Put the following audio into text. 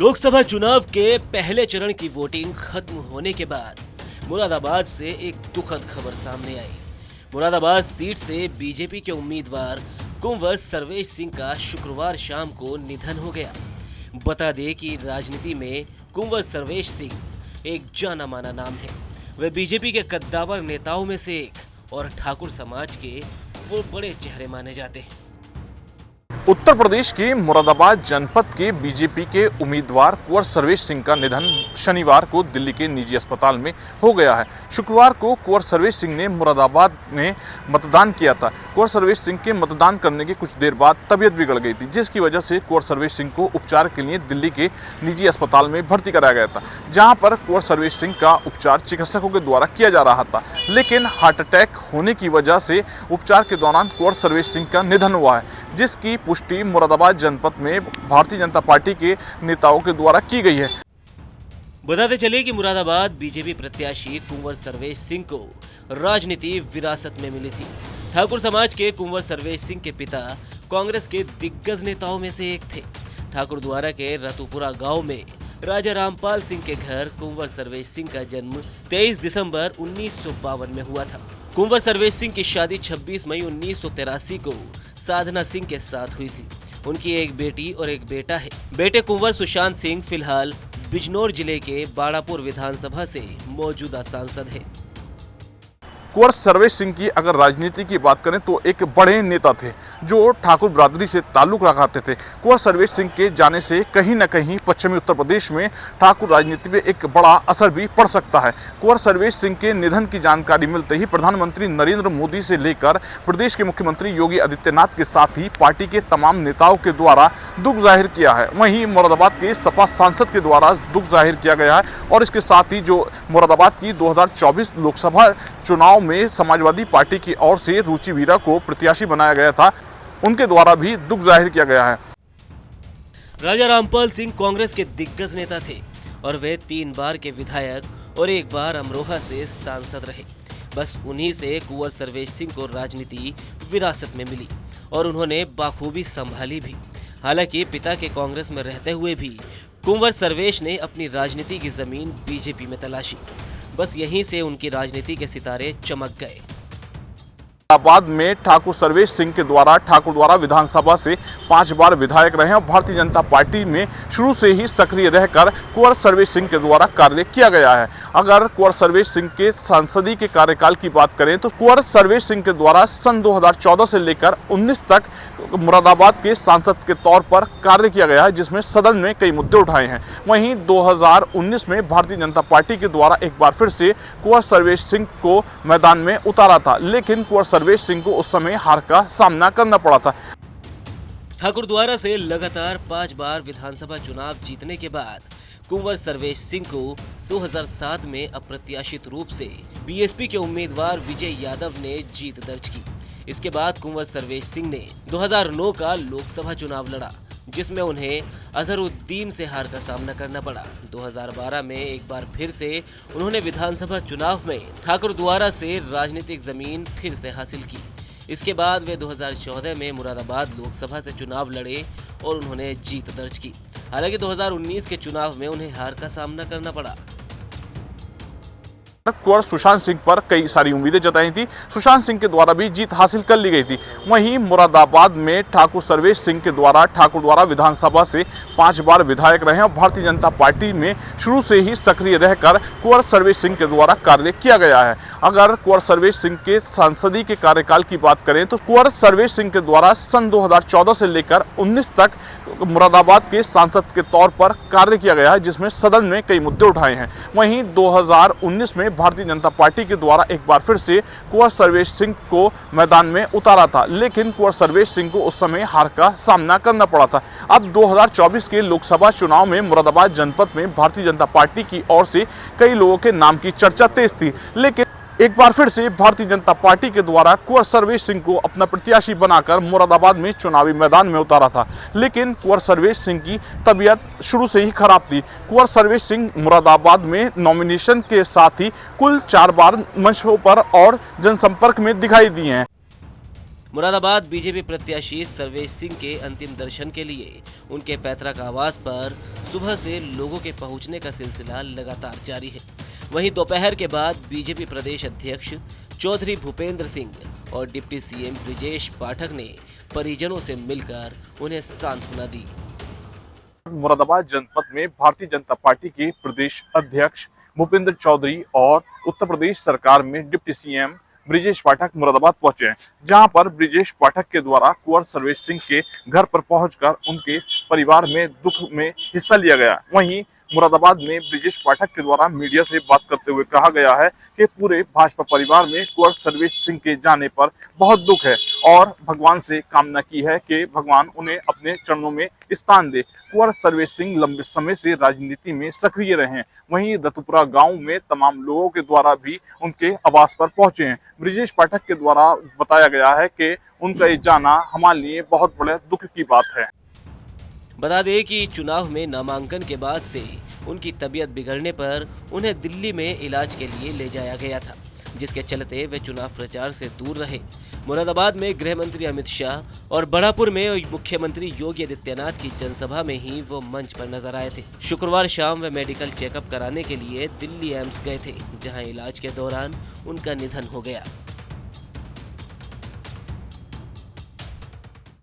लोकसभा चुनाव के पहले चरण की वोटिंग खत्म होने के बाद मुरादाबाद से एक दुखद खबर सामने आई। मुरादाबाद सीट से बीजेपी के उम्मीदवार कुंवर सर्वेश सिंह का शुक्रवार शाम को निधन हो गया। बता दें कि राजनीति में कुंवर सर्वेश सिंह एक जाना माना नाम है। वे बीजेपी के कद्दावर नेताओं में से एक और ठाकुर समाज के वो बड़े चेहरे माने जाते हैं। उत्तर प्रदेश के मुरादाबाद जनपद के बीजेपी के उम्मीदवार कुंवर सर्वेश सिंह का निधन शनिवार को दिल्ली के निजी अस्पताल में हो गया है। शुक्रवार को कुंवर सर्वेश सिंह ने मुरादाबाद में मतदान किया था। कुंवर सर्वेश सिंह के मतदान करने के कुछ देर बाद तबीयत बिगड़ गई थी, जिसकी वजह से कुंवर सर्वेश सिंह को उपचार के लिए दिल्ली के निजी अस्पताल में भर्ती कराया गया था, जहां पर कुंवर सर्वेश सिंह का उपचार चिकित्सकों के द्वारा किया जा रहा था। लेकिन हार्ट अटैक होने की वजह से उपचार के दौरान कुंवर सर्वेश सिंह का निधन हुआ है, जिसकी पुष्टि मुरादाबाद जनपद में भारतीय जनता पार्टी के नेताओं के द्वारा की गई है। बताते चले कि मुरादाबाद बीजेपी प्रत्याशी कुंवर सर्वेश सिंह को राजनीति विरासत में मिली थी। ठाकुर समाज के कुंवर सर्वेश सिंह के पिता कांग्रेस के दिग्गज नेताओं में से एक थे। ठाकुर द्वारा के रतुपुरा गांव में राजा रामपाल सिंह के घर कुंवर सर्वेश सिंह का जन्म 23 दिसंबर 1952 में हुआ था। कुंवर सर्वेश सिंह की शादी 26 मई 1983 को साधना सिंह के साथ हुई थी। उनकी एक बेटी और एक बेटा है। बेटे कुंवर सुशांत सिंह फिलहाल बिजनौर जिले के बाड़ापुर विधानसभा से मौजूदा सांसद है। कुंवर सर्वेश सिंह की अगर राजनीति की बात करें तो एक बड़े नेता थे जो ठाकुर बिरादरी से ताल्लुक रखाते थे। कुंवर सर्वेश सिंह के जाने से कहीं न कहीं पश्चिमी उत्तर प्रदेश में ठाकुर राजनीति में एक बड़ा असर भी पड़ सकता है। कुंवर सर्वेश सिंह के निधन की जानकारी मिलते ही प्रधानमंत्री नरेंद्र मोदी से लेकर प्रदेश के मुख्यमंत्री योगी आदित्यनाथ के साथ ही पार्टी के तमाम नेताओं के द्वारा दुख जाहिर किया है। वहीं मुरादाबाद के सपा सांसद के द्वारा दुख जाहिर किया गया है और इसके साथ ही जो मुरादाबाद की 2024 लोकसभा चुनाव में समाजवादी पार्टी की ओर से रुचि वीरा को प्रत्याशी बनाया गया था, उनके द्वारा भी दुख जाहिर किया गया है। राजा रामपाल सिंह कांग्रेस के दिग्गज नेता थे और वे 3 बार के विधायक और 1 बार अमरोहा से सांसद रहे। बस उन्हीं से कुंवर सर्वेश सिंह को राजनीति विरासत में मिली और उन्होंने बाखूबी संभाली भी। हालांकि पिता के कांग्रेस में रहते हुए भी कुंवर सर्वेश ने अपनी राजनीति की जमीन बीजेपी में तलाशी। बस यहीं से उनकी राजनीति के सितारे चमक गए। मुरादाबाद में ठाकुर सर्वेश सिंह के द्वारा ठाकुर द्वारा विधानसभा से 5 बार विधायक रहे और भारतीय जनता पार्टी में शुरू से ही सक्रिय रहकर कुंवर सर्वेश सिंह के द्वारा कार्य किया गया है। अगर कुंवर सर्वेश सिंह के सांसदीय के कार्यकाल की बात करें तो कुंवर सर्वेश सिंह के द्वारा सन 2014 से लेकर 19 तक मुरादाबाद के सांसद के तौर पर कार्य किया गया है, जिसमें सदन में कई मुद्दे उठाए हैं। वहीं 2019 में भारतीय जनता पार्टी के द्वारा एक बार फिर से कुंवर सर्वेश सिंह को मैदान में उतारा था, लेकिन कुंवर सर्वेश सिंह को उस समय हार का सामना करना पड़ा था। ठाकुर द्वारा से लगातार 5 बार विधानसभा चुनाव जीतने के बाद कुंवर सर्वेश सिंह को 2007 में अप्रत्याशित रूप से बीएसपी के उम्मीदवार विजय यादव ने जीत दर्ज की। इसके बाद कुंवर सर्वेश सिंह ने 2009 का लोकसभा चुनाव लड़ा, जिसमें उन्हें अजहरुद्दीन से हार का सामना करना पड़ा। 2012 में एक बार फिर से उन्होंने विधानसभा चुनाव में ठाकुर द्वारा से राजनीतिक जमीन फिर से हासिल की। इसके बाद वे 2014 में मुरादाबाद लोकसभा से चुनाव लड़े और उन्होंने जीत दर्ज की। हालांकि 2019 के चुनाव में उन्हें हार का सामना करना पड़ा। कुंवर सुशांत सिंह पर कई सारी उम्मीदें जताई थी। सुशांत सिंह के द्वारा भी जीत हासिल कर ली गई थी। वहीं मुरादाबाद में ठाकुर सर्वेश सिंह के द्वारा ठाकुर द्वारा विधानसभा से 5 बार विधायक रहे और भारतीय जनता पार्टी में शुरू से ही सक्रिय रहकर कुंवर सर्वेश सिंह के द्वारा कार्य किया गया है। अगर कुंवर सर्वेश सिंह के सांसदीय के कार्यकाल की बात करें तो कुंवर सर्वेश सिंह के द्वारा सन 2014 से लेकर 19 तक मुरादाबाद के सांसद के तौर पर कार्य किया गया है, जिसमें सदन में कई मुद्दे उठाए हैं। वहीं 2019 में भारतीय जनता पार्टी के द्वारा एक बार फिर से कुंवर सर्वेश सिंह को मैदान में उतारा था, लेकिन कुंवर सर्वेश सिंह को उस समय हार का सामना करना पड़ा था। अब 2024 के लोकसभा चुनाव में मुरादाबाद जनपद में भारतीय जनता पार्टी की ओर से कई लोगों के नाम की चर्चा तेज थी, लेकिन एक बार फिर से भारतीय जनता पार्टी के द्वारा कुंवर सर्वेश सिंह को अपना प्रत्याशी बनाकर मुरादाबाद में चुनावी मैदान में उतारा था। लेकिन कुंवर सर्वेश सिंह की तबीयत शुरू से ही खराब थी। कुंवर सर्वेश सिंह मुरादाबाद में नॉमिनेशन के साथ ही कुल 4 बार मंचों पर और जनसंपर्क में दिखाई दिए हैं। मुरादाबाद बीजेपी प्रत्याशी सर्वेश सिंह के अंतिम दर्शन के लिए उनके पैतृक आवास पर सुबह से लोगों के पहुंचने का सिलसिला लगातार जारी है। वहीं दोपहर के बाद बीजेपी प्रदेश अध्यक्ष चौधरी भूपेंद्र सिंह और डिप्टी सीएम ब्रिजेश पाठक ने परिजनों से मिलकर उन्हें सांत्वना दी। मुरादाबाद जनपद में भारतीय जनता पार्टी के प्रदेश अध्यक्ष भूपेंद्र चौधरी और उत्तर प्रदेश सरकार में डिप्टी सीएम ब्रिजेश पाठक मुरादाबाद पहुंचे हैं, जहां पर ब्रिजेश पाठक के द्वारा कुंवर सर्वेश सिंह के घर पर पहुंचकर उनके परिवार में दुख में हिस्सा लिया गया। वहीं मुरादाबाद में ब्रिजेश पाठक के द्वारा मीडिया से बात करते हुए कहा गया है कि पूरे भाजपा परिवार में कुंवर सर्वेश सिंह के जाने पर बहुत दुख है और भगवान से कामना की है कि भगवान उन्हें अपने चरणों में स्थान दे। कुंवर सर्वेश सिंह लंबे समय से राजनीति में सक्रिय रहे हैं। वहीं रतुपुरा गांव में तमाम लोगों के द्वारा भी उनके आवास पर पहुंचे हैं। ब्रिजेश पाठक के द्वारा बताया गया है कि उनका ये जाना हमारे लिए बहुत बड़े दुख की बात है। बता दें कि चुनाव में नामांकन के बाद से उनकी तबीयत बिगड़ने पर उन्हें दिल्ली में इलाज के लिए ले जाया गया था, जिसके चलते वे चुनाव प्रचार से दूर रहे। मुरादाबाद में गृह मंत्री अमित शाह और बड़ापुर में मुख्यमंत्री योगी आदित्यनाथ की जनसभा में ही वो मंच पर नजर आए थे। शुक्रवार शाम वे मेडिकल चेकअप कराने के लिए दिल्ली एम्स गए थे, जहां इलाज के दौरान उनका निधन हो गया।